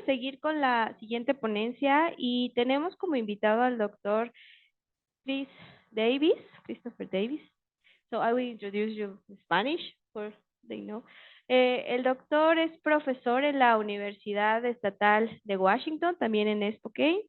seguir con la siguiente ponencia y tenemos como invitado al doctor Christopher Davis. So I will introduce you in Spanish for they know. El doctor es profesor en la Universidad Estatal de Washington, también en Spokane,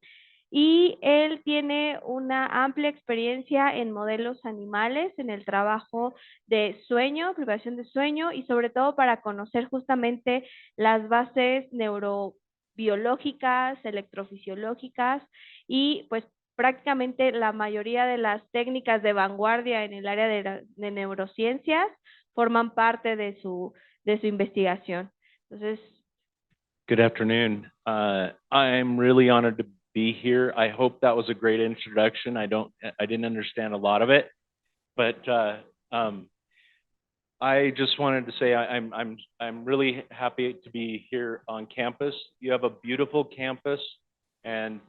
y él tiene una amplia experiencia en modelos animales, en el trabajo de sueño, privación de sueño, y sobre todo para conocer justamente las bases neurobiológicas, electrofisiológicas, y pues prácticamente la mayoría de las técnicas de vanguardia en el área de neurociencias forman parte de su investigación. Entonces, good afternoon. I'm really honored to be here. I hope that was a great introduction. I didn't understand a lot of it, but I just wanted to say I'm really happy to be here on campus. You have a beautiful campus, and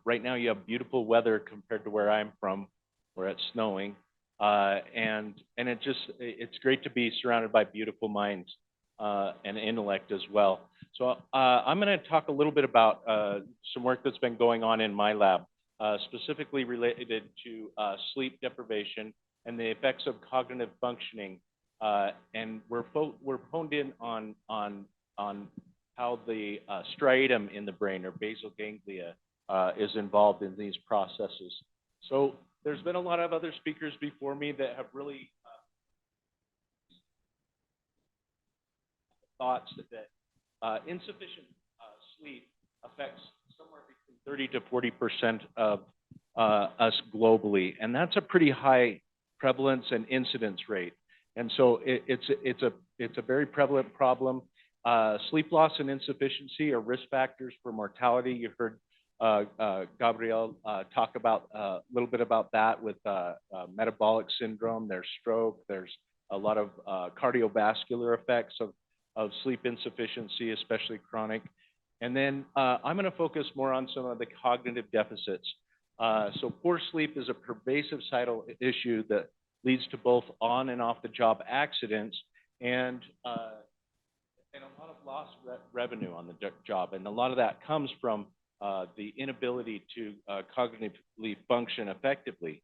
right now you have beautiful weather compared to where I'm from, where it's snowing. And it's great to be surrounded by beautiful minds and intellect as well. So I'm going to talk a little bit about some work that's been going on in my lab, specifically related to sleep deprivation and the effects of cognitive functioning. And we're honed in on how the striatum in the brain, or basal ganglia, is involved in these processes. So there's been a lot of other speakers before me that have really thoughts that insufficient sleep affects somewhere between 30 to 40% of us globally, and that's a pretty high prevalence and incidence rate. And so it's a very prevalent problem. Sleep loss and insufficiency are risk factors for mortality. You heard Gabrielle talk about a little bit about that with metabolic syndrome. There's stroke. There's a lot of cardiovascular effects of sleep insufficiency, especially chronic. And then I'm going to focus more on some of the cognitive deficits. So poor sleep is a pervasive societal issue that leads to both on and off the job accidents and a lot of lost revenue on the job. And a lot of that comes from the inability to cognitively function effectively.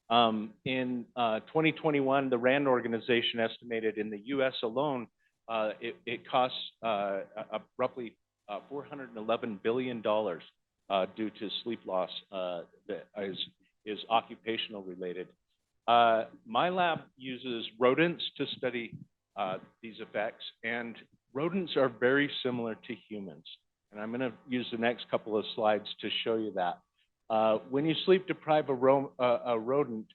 In 2021, the RAND organization estimated in the US alone, it costs roughly $411 billion due to sleep loss that is occupational related. My lab uses rodents to study these effects, and rodents are very similar to humans. And I'm going to use the next couple of slides to show you that. When you sleep deprive a rodent,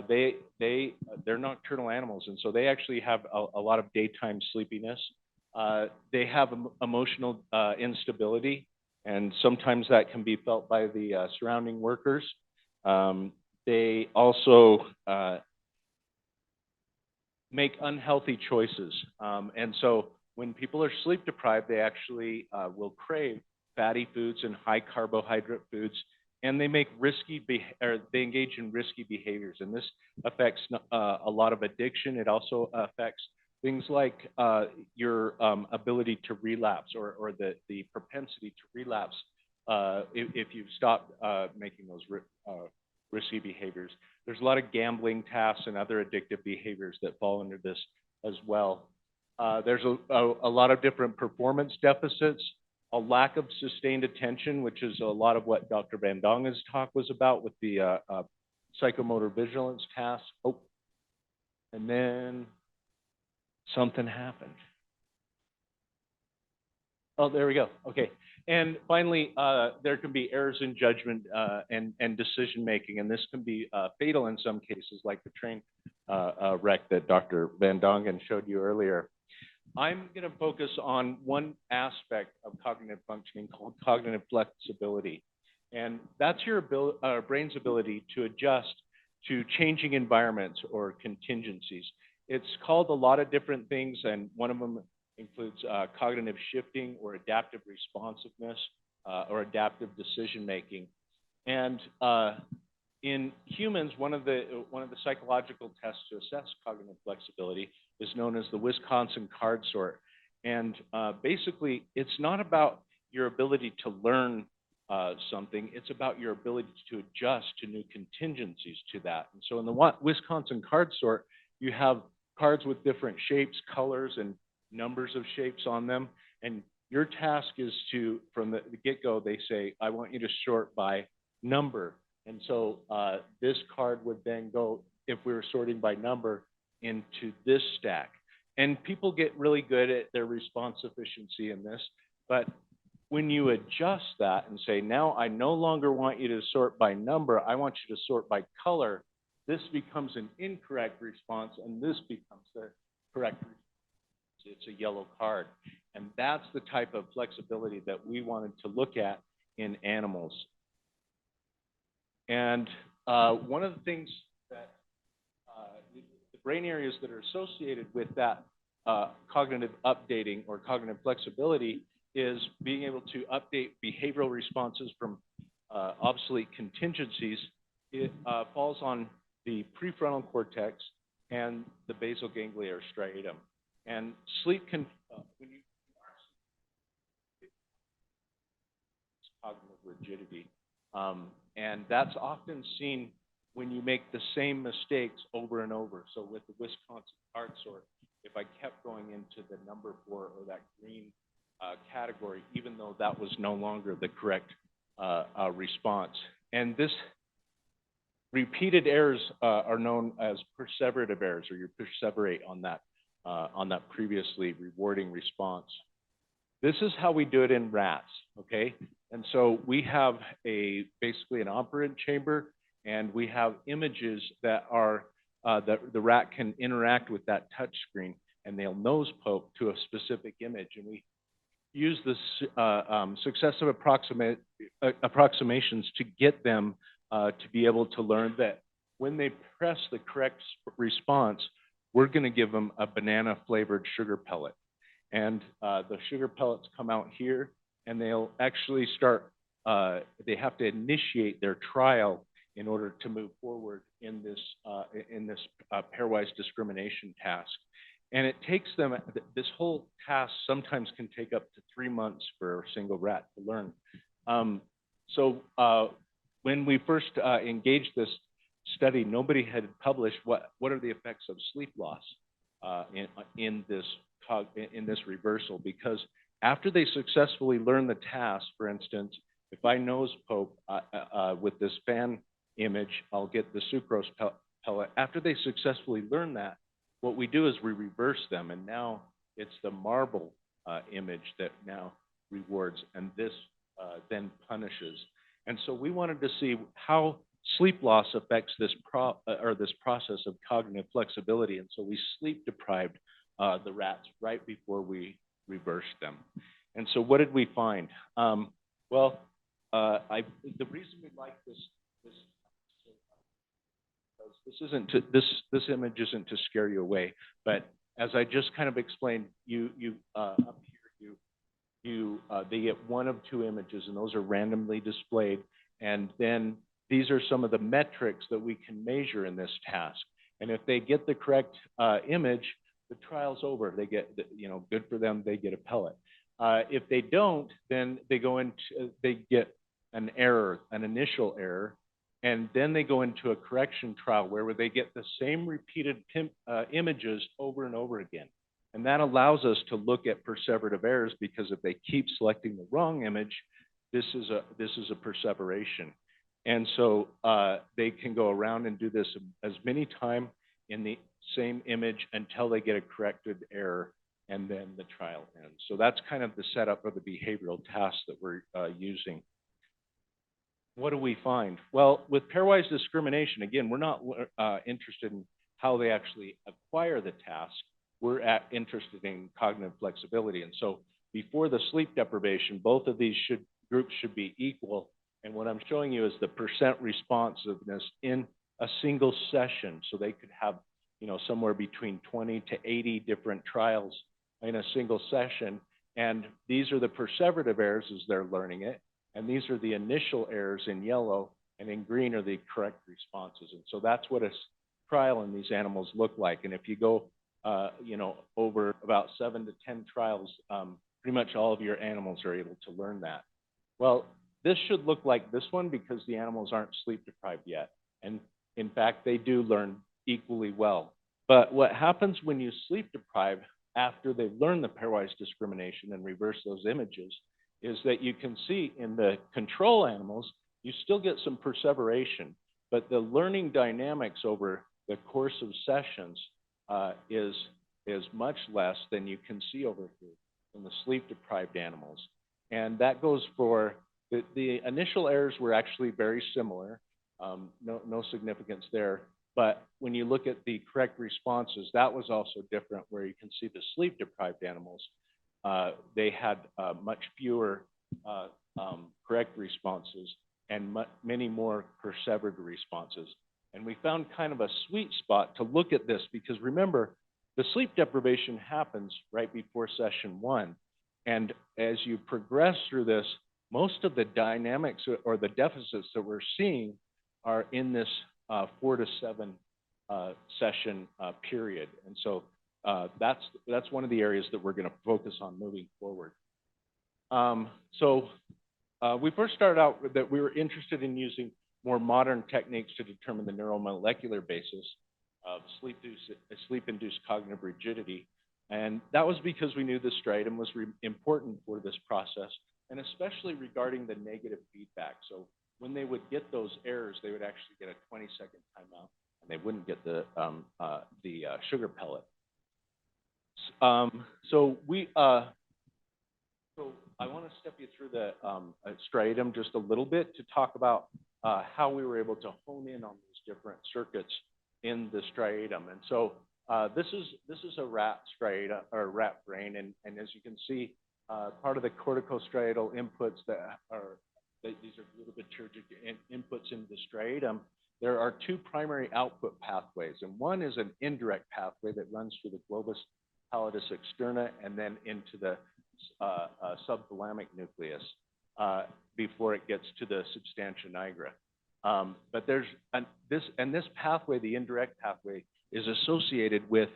they're nocturnal animals, and so they actually have a lot of daytime sleepiness. They have emotional instability, and sometimes that can be felt by the surrounding workers. They also make unhealthy choices. And so when people are sleep deprived, they actually will crave fatty foods and high carbohydrate foods, and they they engage in risky behaviors. And this affects a lot of addiction. It also affects things like your ability to relapse, or the propensity to relapse if you stop making those risky behaviors. There's a lot of gambling tasks and other addictive behaviors that fall under this as well. There's a lot of different performance deficits, a lack of sustained attention, which is a lot of what Dr. Van Dongen's talk was about with the psychomotor vigilance tasks. Oh, and then something happened. Oh, there we go. Okay. And finally, there can be errors in judgment and decision making, and this can be fatal in some cases, like the train wreck that Dr. Van Dongen showed you earlier. I'm going to focus on one aspect of cognitive functioning called cognitive flexibility, and that's your brain's ability to adjust to changing environments or contingencies. It's called a lot of different things, and one of them includes cognitive shifting, or adaptive responsiveness, or adaptive decision making. And in humans, one of the psychological tests to assess cognitive flexibility is known as the Wisconsin card sort. And basically, it's not about your ability to learn something. It's about your ability to adjust to new contingencies to that. And so in the Wisconsin card sort, you have cards with different shapes, colors, and numbers of shapes on them. And your task is to, from the get-go, they say, I want you to sort by number. And so this card would then go, if we were sorting by number, into this stack. And people get really good at their response efficiency in this. But when you adjust that and say, now I no longer want you to sort by number, I want you to sort by color, this becomes an incorrect response, and this becomes the correct response. It's a yellow card. And that's the type of flexibility that we wanted to look at in animals. And one of the things that the brain areas that are associated with that cognitive updating or cognitive flexibility is being able to update behavioral responses from obsolete contingencies. It falls on the prefrontal cortex and the basal ganglia or striatum. And sleep can, when you cognitive rigidity, and that's often seen when you make the same mistakes over and over. So with the Wisconsin card sort, if I kept going into the number 4 or that green category, even though that was no longer the correct response. And this repeated errors are known as perseverative errors, or you perseverate on that previously rewarding response. This is how we do it in rats, okay? And so we have basically an operant chamber, and we have images that are, the rat can interact with that touch screen, and they'll nose poke to a specific image. And we use this successive approximations to get them to be able to learn that when they press the correct response, we're going to give them a banana-flavored sugar pellet. And the sugar pellets come out here, and they'll actually start, they have to initiate their trial in order to move forward in this pairwise discrimination task. And it takes them, this whole task sometimes can take up to 3 months for a single rat to learn. So when we first engaged this study, nobody had published what are the effects of sleep loss in this reversal, because after they successfully learn the task, for instance, if I nose poke with this fan image, I'll get the sucrose pellet. After they successfully learn that, what we do is we reverse them, and now it's the marble image that now rewards, and this then punishes. And so we wanted to see how sleep loss affects this process of cognitive flexibility, and so we sleep deprived the rats right before we reversed them. And so what did we find? The reason we like this image isn't to scare you away, but as I just kind of explained, up here they get one of 2 images, and those are randomly displayed, and then these are some of the metrics that we can measure in this task. And if they get the correct image, the trial's over. They get, good for them, they get a pellet. If they don't, then they get an error, an initial error, and then they go into a correction trial where they get the same repeated images over and over again. And that allows us to look at perseverative errors, because if they keep selecting the wrong image, this is a perseveration. And so they can go around and do this as many times in the same image until they get a corrected error, and then the trial ends. So that's kind of the setup of the behavioral tasks that we're using. What do we find? Well, with pairwise discrimination, again, we're not interested in how they actually acquire the task. We're interested in cognitive flexibility. And so before the sleep deprivation, both of these groups should be equal. And what I'm showing you is the percent responsiveness in a single session. So they could have, somewhere between 20 to 80 different trials in a single session. And these are the perseverative errors as they're learning it. And these are the initial errors in yellow, and in green are the correct responses. And so that's what a trial in these animals look like. And if you go, over about 7 to 10 trials, pretty much all of your animals are able to learn that. Well, this should look like this one because the animals aren't sleep deprived yet. And in fact, they do learn equally well. But what happens when you sleep deprive after they've learned the pairwise discrimination and reverse those images is that you can see in the control animals, you still get some perseveration, but the learning dynamics over the course of sessions is much less than you can see over here in the sleep-deprived animals. And that goes for, the initial errors were actually very similar, no significance there. But when you look at the correct responses, that was also different, where you can see the sleep-deprived animals, they had much fewer correct responses and many more persevered responses. And we found kind of a sweet spot to look at this because remember, the sleep deprivation happens right before session 1. And as you progress through this, most of the dynamics or the deficits that we're seeing are in this 4 to 7 session period. And so that's one of the areas that we're going to focus on moving forward. We first started out with that we were interested in using more modern techniques to determine the neuromolecular basis of sleep-induced cognitive rigidity. And that was because we knew the striatum was important for this process, and especially regarding the negative feedback. So when they would get those errors, they would actually get a 20-second timeout, and they wouldn't get the sugar pellet. So I want to step you through the striatum just a little bit to talk about how we were able to hone in on these different circuits in the striatum. And so this is a rat striatum or rat brain, and as you can see, part of the corticostriatal inputs these are glutamatergic inputs into the striatum. There are 2 primary output pathways, and one is an indirect pathway that runs through the globus pallidus externa and then into the subthalamic nucleus before it gets to the substantia nigra. But there's this pathway, the indirect pathway, is associated with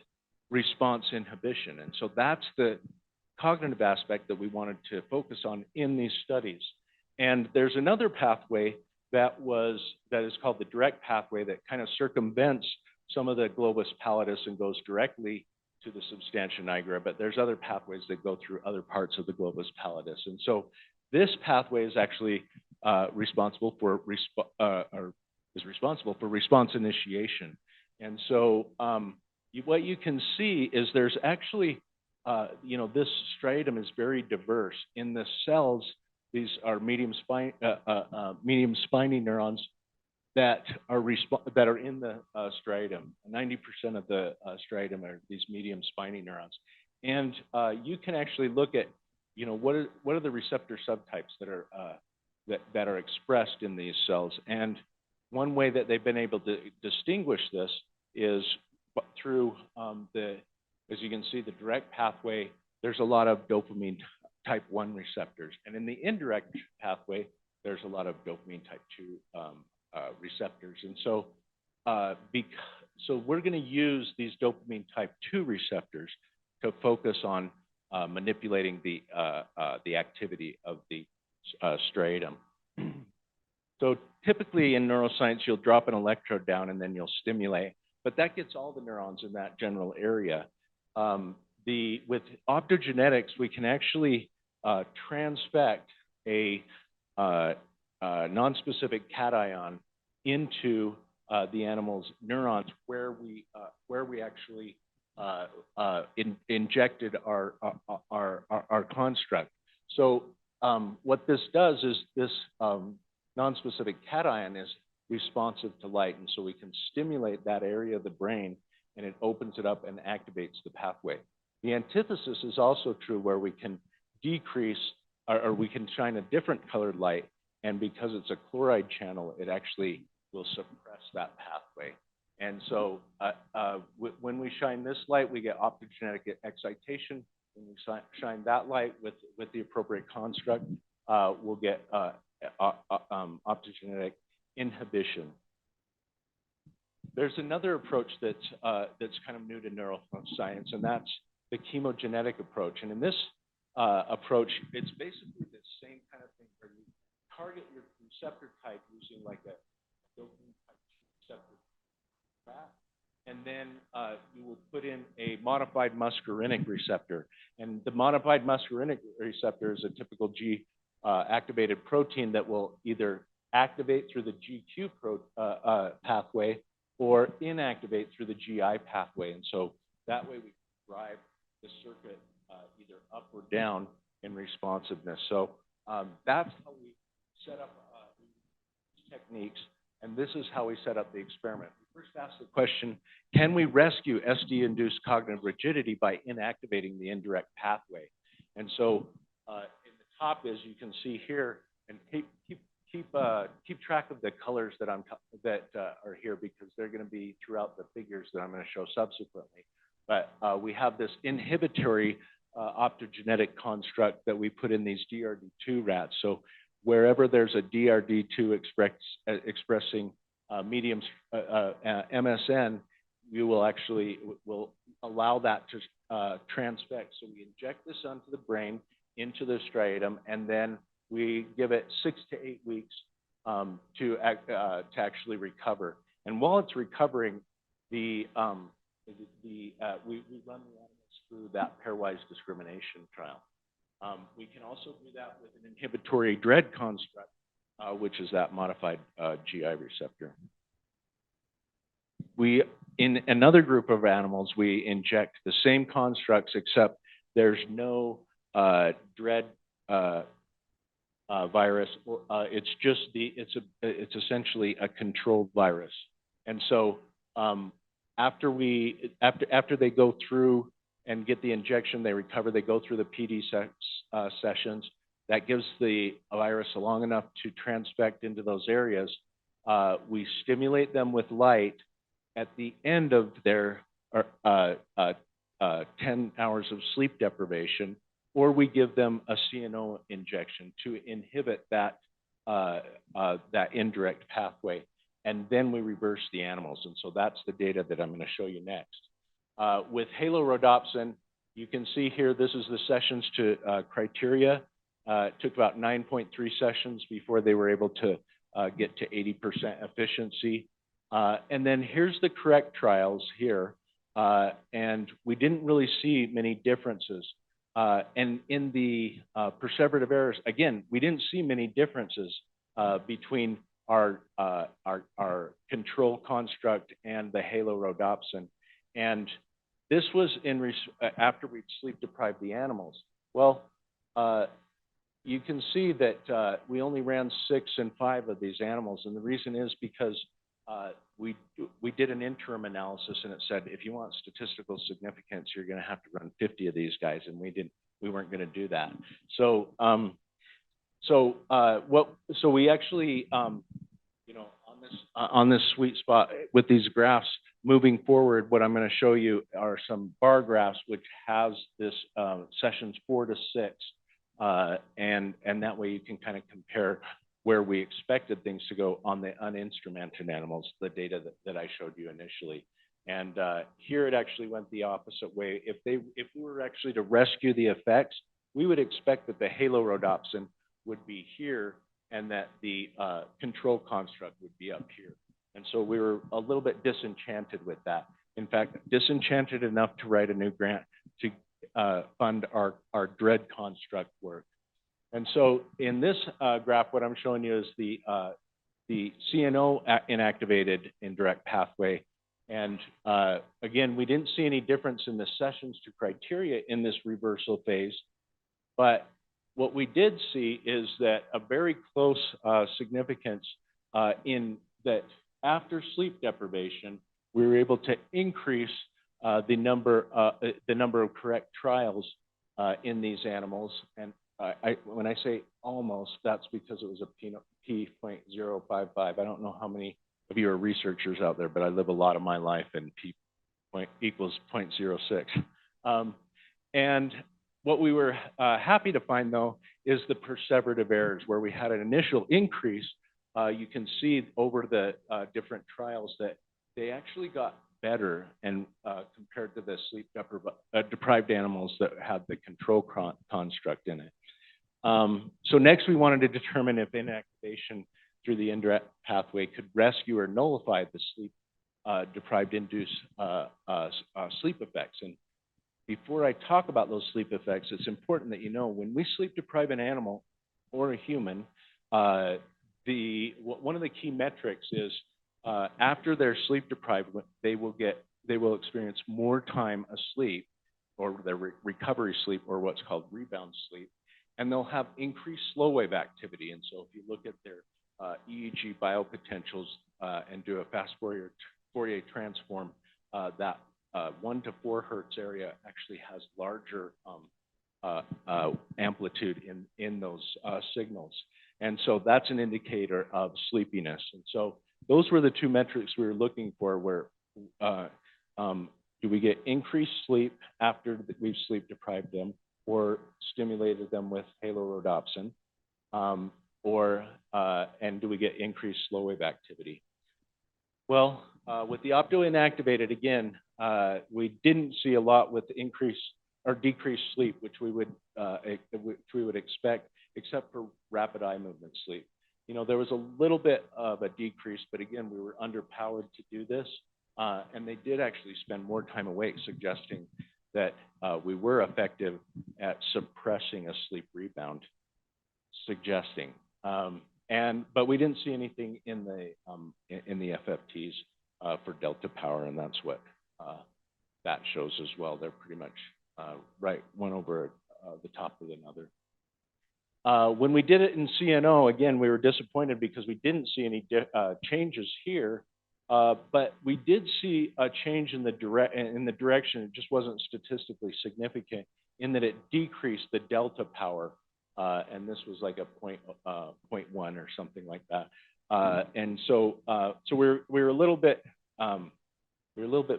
response inhibition, and so that's the cognitive aspect that we wanted to focus on in these studies. And there's another pathway that is called the direct pathway that kind of circumvents some of the globus pallidus and goes directly to the substantia nigra, but there's other pathways that go through other parts of the globus pallidus. And so this pathway is actually responsible for response initiation. And so what you can see is there's actually, this striatum is very diverse. In the cells, these are medium spiny neurons that are in the striatum. 90% of the striatum are these medium spiny neurons. And you can actually look at, what are the receptor subtypes that are expressed in these cells. And one way that they've been able to distinguish this is through as you can see, the direct pathway, there's a lot of dopamine type 1 receptors. And in the indirect pathway, there's a lot of dopamine type 2 receptors. And so, so we're going to use these dopamine type 2 receptors to focus on manipulating the activity of the striatum. So typically in neuroscience, you'll drop an electrode down and then you'll stimulate, but that gets all the neurons in that general area. With optogenetics, we can actually transfect a nonspecific cation into the animal's neurons where we actually injected our construct. So what this does is this nonspecific cation is responsive to light, and so we can stimulate that area of the brain, and it opens it up and activates the pathway. The antithesis is also true, where we can decrease or we can shine a different colored light, and because it's a chloride channel, it actually will suppress that pathway. And so when we shine this light, we get optogenetic excitation. When we shine that light with the appropriate construct, we'll get optogenetic inhibition. There's another approach that's kind of new to neuroscience, and that's the chemogenetic approach. And in this approach, it's basically the same kind of thing where you target your receptor type using like a dopamine type receptor graph, and then you will put in a modified muscarinic receptor. And the modified muscarinic receptor is a typical G activated protein that will either activate through the GQ pathway or inactivate through the GI pathway. And so that way we drive the circuit either up or down in responsiveness. So that's how we set up these techniques. And this is how we set up the experiment. We first asked the question, can we rescue SD-induced cognitive rigidity by inactivating the indirect pathway? And so in the top, as you can see here, and keep track of the colors that are here, because they're going to be throughout the figures that I'm going to show subsequently. But we have this inhibitory optogenetic construct that we put in these DRD2 rats. So wherever there's a DRD2 expressing medium MSN, we will allow that to transfect. So we inject this onto the brain, into the striatum, and then we give it 6 to 8 weeks to actually recover. And while it's recovering, we run the animals through that pairwise discrimination trial. We can also do that with an inhibitory dread construct, which is that modified GI receptor. In another group of animals, we inject the same constructs, except there's no dread virus. It's essentially a controlled virus. And so after they go through and get the injection, they recover, they go through the PD sessions. That gives the virus long enough to transfect into those areas. We stimulate them with light at the end of their 10 hours of sleep deprivation, or we give them a CNO injection to inhibit that indirect pathway. And then we reverse the animals. And so that's the data that I'm going to show you next. With halorhodopsin, you can see here, this is the sessions to criteria. It took about 9.3 sessions before they were able to get to 80% efficiency. And then here's the correct trials here. And we didn't really see many differences. And in the perseverative errors, again, we didn't see many differences between our control construct and the halorhodopsin. And this was after we'd sleep deprived the animals. Well, you can see that we only ran 6 and 5 of these animals. And the reason is because we did an interim analysis, and it said, if you want statistical significance, you're going to have to run 50 of these guys, and we weren't going to do that. So we actually, on this sweet spot with these graphs moving forward, what I'm going to show you are some bar graphs which has this sessions 4 to 6, and that way you can kind of compare where we expected things to go on the uninstrumented animals, the data that I showed you initially. And here it actually went the opposite way. If we were actually to rescue the effects, we would expect that the halorhodopsin would be here and that the control construct would be up here. And so we were a little bit disenchanted with that. In fact, disenchanted enough to write a new grant to fund our dread construct work. And so in this graph, what I'm showing you is the CNO inactivated indirect pathway. And again, we didn't see any difference in the sessions to criteria in this reversal phase. But what we did see is that a very close significance in that after sleep deprivation, we were able to increase the number of correct trials in these animals. And when I say almost, that's because it was a p.055. I don't know how many of you are researchers out there, but I live a lot of my life in p equals 0.06. And what we were happy to find, though, is the perseverative errors, where we had an initial increase. You can see over the different trials that they actually got better and compared to the sleep deprived animals that had the control construct in it. So next, we wanted to determine if inactivation through the indirect pathway could rescue or nullify the sleep deprived induced sleep effects. And before I talk about those sleep effects, it's important that you know when we sleep deprive an animal or a human, one of the key metrics is after they're sleep deprived, they will experience more time asleep, or their recovery sleep, or what's called rebound sleep, and they'll have increased slow wave activity. And so if you look at their EEG biopotentials and do a fast Fourier transform, that 1 to 4 hertz area actually has larger amplitude in those signals. And so that's an indicator of sleepiness. And so those were the two metrics we were looking for, where do we get increased sleep after we've sleep deprived them or stimulated them with halorhodopsin, and do we get increased slow wave activity? Well, with the opto-inactivated, again, we didn't see a lot with increased or decreased sleep, which we would expect, except for rapid eye movement sleep. You know, there was a little bit of a decrease, but again, we were underpowered to do this, and they did actually spend more time awake, suggesting that we were effective at suppressing a sleep rebound, but we didn't see anything in the FFTs for delta power, and that's what that shows as well. They're pretty much right, one over the top of another. When we did it in CNO, again, we were disappointed because we didn't see any changes here, but we did see a change in the direction. It just wasn't statistically significant in that it decreased the delta power, and this was like a 0.1 or something like that. And so we were a little bit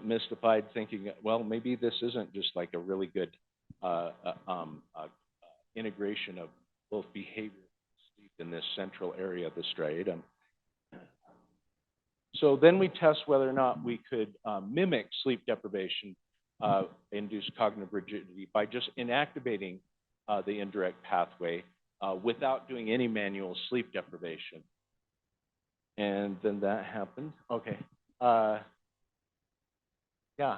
mystified, thinking, well, maybe this isn't just like a really good integration of both behavior and sleep in this central area of the striatum. So then we test whether or not we could mimic sleep deprivation induced cognitive rigidity by just inactivating the indirect pathway without doing any manual sleep deprivation. And then that happened. Okay. Yeah.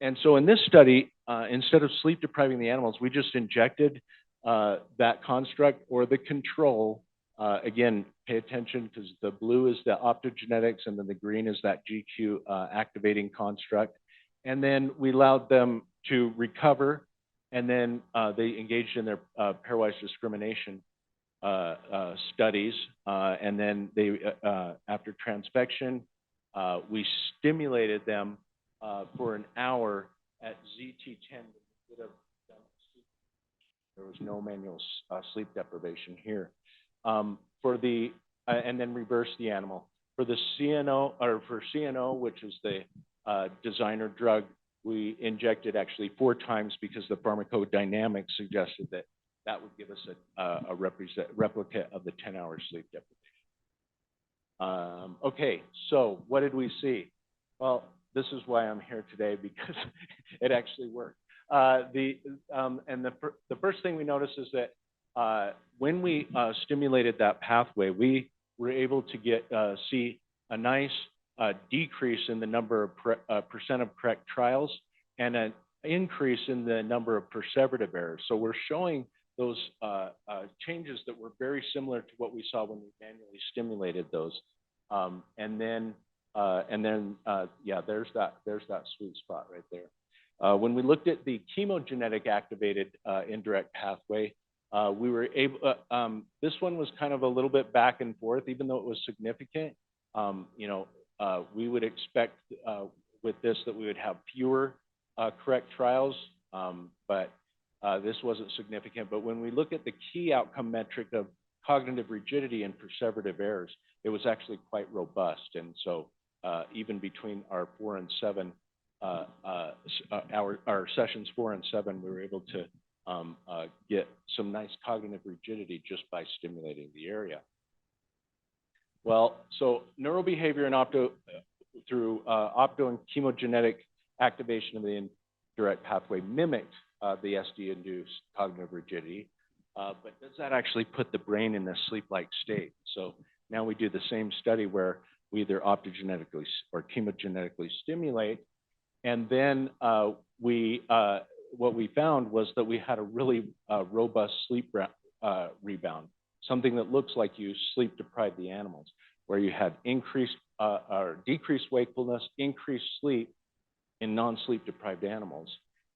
And so in this study, instead of sleep depriving the animals, we just injected that construct or the control. Again, pay attention because the blue is the optogenetics and then the green is that GQ activating construct. And then we allowed them to recover, and then they engaged in their pairwise discrimination studies. And then they, after transfection, we stimulated them for an hour at ZT10. There was no manual sleep deprivation here. And then reverse the animal. For the CNO, or for CNO, which is the designer drug, we injected actually 4 times because the pharmacodynamics suggested that that would give us a replicate of the 10-hour sleep deprivation. Okay, so what did we see? Well, this is why I'm here today, because it actually worked. The first thing we noticed is that when we stimulated that pathway, we were able to see a nice decrease in the number of percent of correct trials and an increase in the number of perseverative errors. So we're showing those changes that were very similar to what we saw when we manually stimulated those. Yeah, there's that sweet spot right there. When we looked at the chemogenetic activated indirect pathway, we were able, this one was kind of a little bit back and forth, even though it was significant. We would expect with this that we would have fewer correct trials, but this wasn't significant. But when we look at the key outcome metric of cognitive rigidity and perseverative errors, it was actually quite robust. And so even between our 4 and 7, our sessions 4 and 7, we were able to get some nice cognitive rigidity just by stimulating the area. Well, so neurobehavior and opto through opto and chemogenetic activation of the indirect pathway mimicked the SD-induced cognitive rigidity, but does that actually put the brain in a sleep-like state? So now we do the same study where we either optogenetically or chemogenetically stimulate, and then what we found was that we had a really robust sleep rebound, something that looks like you sleep-deprived the animals, where you had increased or decreased wakefulness, increased sleep in non-sleep deprived animals.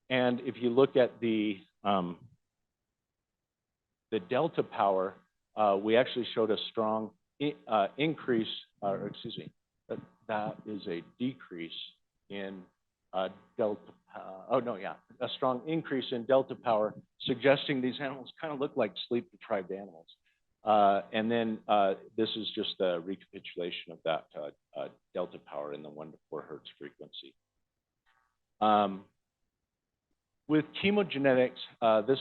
And if you look at the delta power, we actually showed a strong increase, or excuse me, that is a decrease in delta power. Oh, no, yeah, a strong increase in delta power, suggesting these animals kind of look like sleep-deprived animals. And then this is just a recapitulation of that delta power in the 1 to 4 hertz frequency. With chemogenetics, this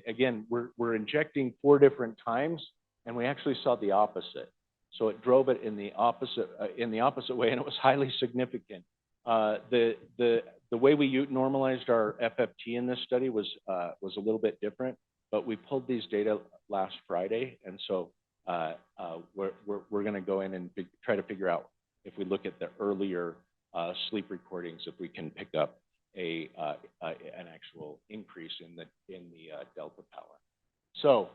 again, we're injecting 4 different times, and we actually saw the opposite. So it drove it in the opposite way, and it was highly significant. The way we normalized our FFT in this study was a little bit different, but we pulled these data last Friday, and so we're going to go in and try to figure out, if we look at the earlier sleep recordings, if we can pick up an actual increase in the delta power. So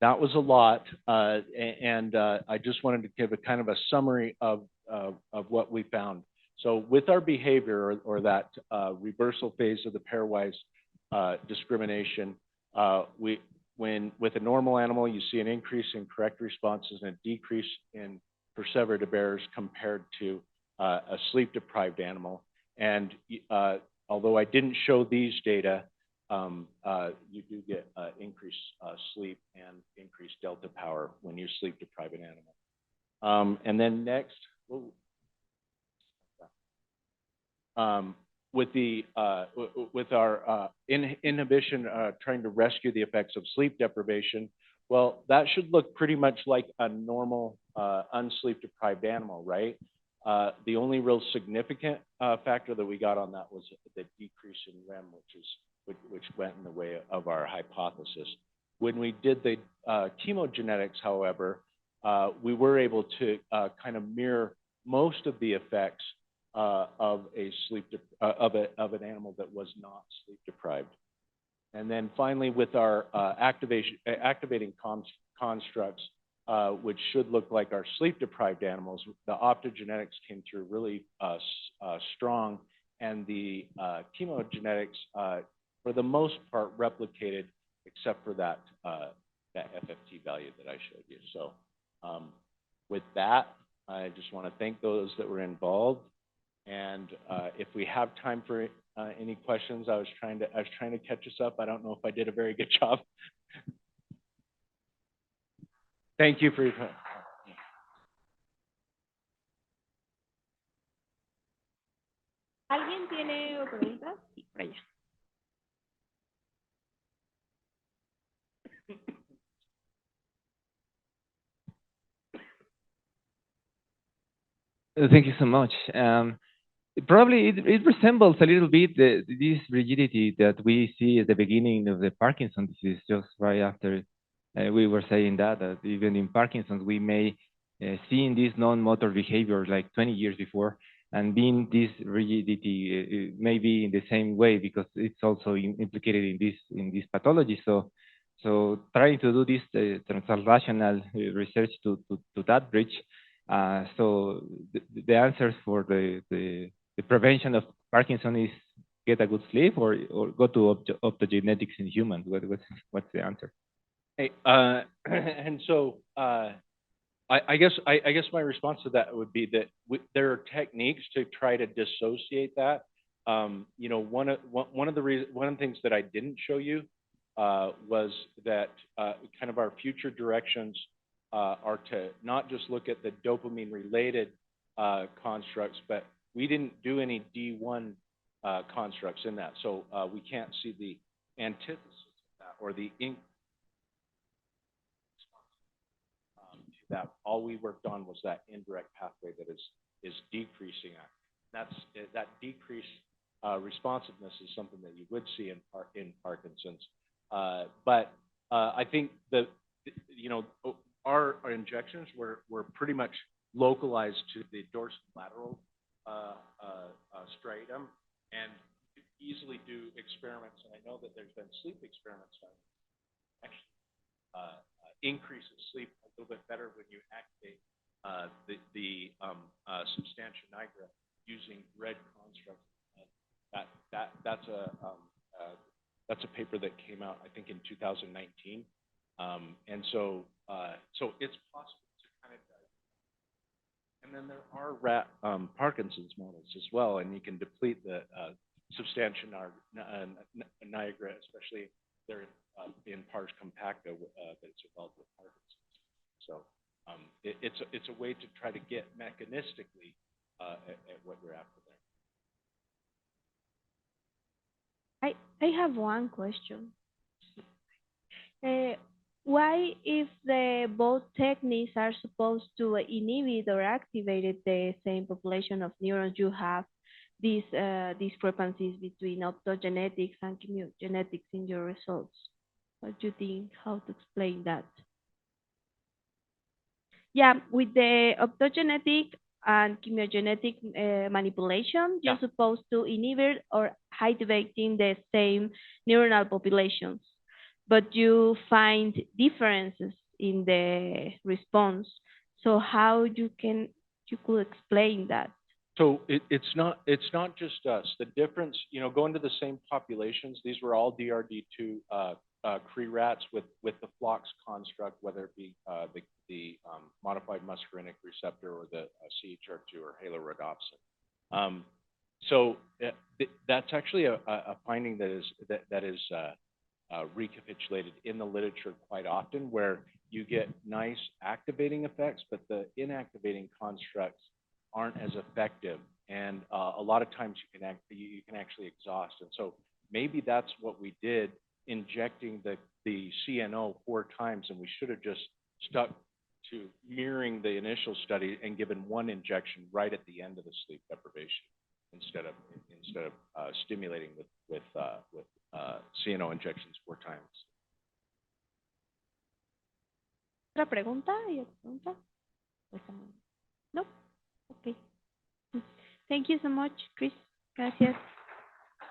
that was a lot, and I just wanted to give a kind of a summary of what we found. So with our behavior, or that reversal phase of the pairwise discrimination, with a normal animal, you see an increase in correct responses and a decrease in perseverative errors compared to a sleep-deprived animal. And although I didn't show these data, you do get increased sleep and increased delta power when you sleep-deprive an animal. And then next, with our inhibition trying to rescue the effects of sleep deprivation, well, that should look pretty much like a normal unsleep-deprived animal, right? The only real significant factor that we got on that was the decrease in REM, which went in the way of our hypothesis. When we did the chemogenetics, however, we were able to kind of mirror most of the effects of an animal that was not sleep deprived. And then finally, with our activating constructs, which should look like our sleep deprived animals, the optogenetics came through really strong, and the chemogenetics, for the most part, replicated, except for that FFT value that I showed you. So with that, I just want to thank those that were involved. And if we have time for any questions, I was trying to catch us up. I don't know if I did a very good job. Thank you for your time. ¿Alguien tiene preguntas? Sí, por allá. Thank you so much. Probably it resembles a little bit this rigidity that we see at the beginning of the Parkinson's disease, just right after we were saying that even in Parkinson's, we may see in this non-motor behavior like 20 years before, and being this rigidity may be in the same way because it's also implicated in this pathology. So trying to do this translational research to that bridge. So the answers for the prevention of Parkinson is get a good sleep or go to optogenetics in humans. What's the answer? Hey, and so I guess my response to that would be that there are techniques to try to dissociate that. You know, one of the things that I didn't show you was that kind of our future directions are to not just look at the dopamine-related constructs, but we didn't do any D1 constructs in that, so we can't see the antithesis of that or the that all we worked on was that indirect pathway that is decreasing. That decreased responsiveness is something that you would see in Parkinson's. But I think that, you know, our injections were pretty much localized to the dorsolateral striatum, and you could easily do experiments. And I know that there's been sleep experiments done. Actually, increases sleep a little bit better when you activate the substantia nigra using red constructs. That's a paper that came out, I think, in 2019. And so it's possible to kind of. And then there are rat Parkinson's models as well, and you can deplete the substantia nigra, especially they're in pars compacta that's involved with Parkinson's. So it's a way to try to get mechanistically at what you're after there. I have one question. Why, if the both techniques are supposed to inhibit or activate the same population of neurons, you have these discrepancies between optogenetics and chemiogenetics in your results? What do you think? How to explain that? Yeah, with the optogenetic and chemiogenetic manipulation, you're supposed to inhibit or activating the same neuronal populations, but you find differences in the response. So how you could explain that? So it's not just us. The difference, you know, going to the same populations. These were all DRD2 Cree rats with the Phlox construct, whether it be the modified muscarinic receptor or the CHR2 or halorhodopsin. So that's actually a finding that is recapitulated in the literature quite often, where you get nice activating effects, but the inactivating constructs aren't as effective, and a lot of times you can actually exhaust. And so maybe that's what we did, injecting the CNO 4 times, and we should have just stuck to mirroring the initial study and given one injection right at the end of the sleep deprivation instead of stimulating with CNO injections 4 times. ¿Otra pregunta? ¿Y otra pregunta? No. Okay. Thank you so much, Chris. Gracias.